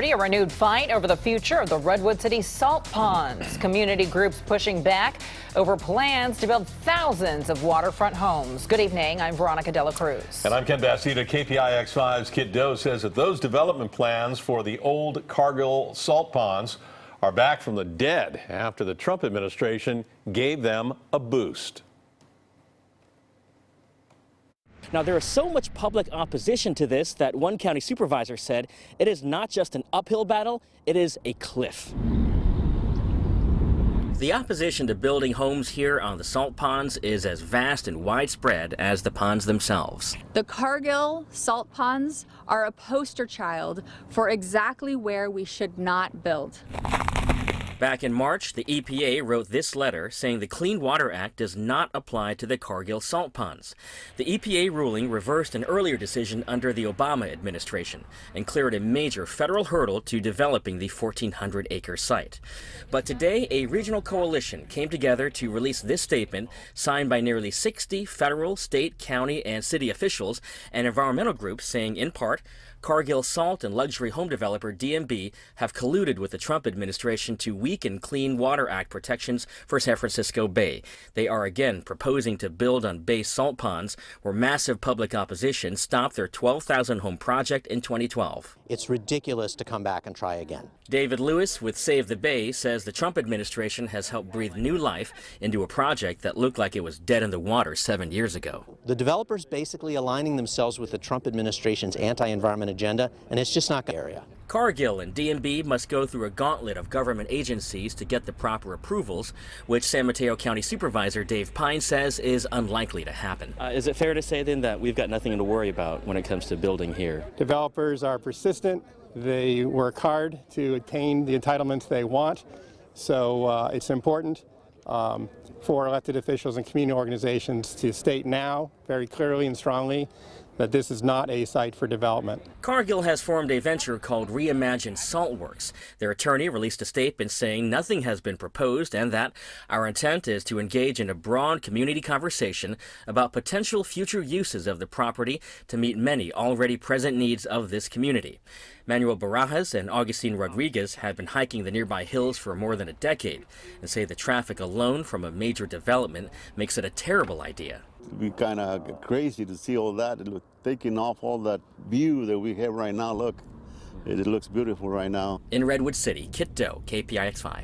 A renewed fight over the future of the Redwood City salt ponds. Community groups pushing back over plans to build thousands of waterfront homes. Good evening. I'm Veronica Dela Cruz. And I'm Ken Bastida. KPIX 5's Kiet Do says that those development plans for the old Cargill salt ponds are back from the dead after the Trump administration gave them a boost. Now, there is so much public opposition to this that one county supervisor said it is not just an uphill battle, it is a cliff. The opposition to building homes here on the salt ponds is as vast and widespread as the ponds themselves. The Cargill salt ponds are a poster child for exactly where we should not build. Back in March, the EPA wrote this letter saying the Clean Water Act does not apply to the Cargill salt ponds. The EPA ruling reversed an earlier decision under the Obama administration and cleared a major federal hurdle to developing the 1,400-acre site. But today, a regional coalition came together to release this statement signed by nearly 60 federal, state, county, and city officials and environmental groups saying, in part, Cargill salt and luxury home developer DMB have colluded with the Trump administration to weaken Clean Water Act protections for San Francisco Bay. They are again proposing to build on Bay salt ponds where massive public opposition stopped their 12,000 home project in 2012. It's ridiculous to come back and try again. David Lewis with Save the Bay says the Trump administration has helped breathe new life into a project that looked like it was dead in the water 7 years ago. The developers basically aligning themselves with the Trump administration's anti-environment agenda, and it's just not the area. Cargill and DMB must go through a gauntlet of government agencies to get the proper approvals, which San Mateo County Supervisor Dave Pine says is unlikely to happen. Is it fair to say then that we've got nothing to worry about when it comes to building here? Developers are persistent. They work hard to attain the entitlements they want. So it's important for elected officials and community organizations to state now very clearly and strongly that this is not a site for development. Cargill has formed a venture called Reimagine Saltworks. Their attorney released a statement saying nothing has been proposed and that our intent is to engage in a broad community conversation about potential future uses of the property to meet many already present needs of this community. Manuel Barajas and Augustine Rodriguez have been hiking the nearby hills for more than a decade and say the traffic alone from a major development makes it a terrible idea. It'd be kind of crazy to see all that, taking off all that view that we have right now. Look, it looks beautiful right now. In Redwood City, Kiet Do, KPIX 5.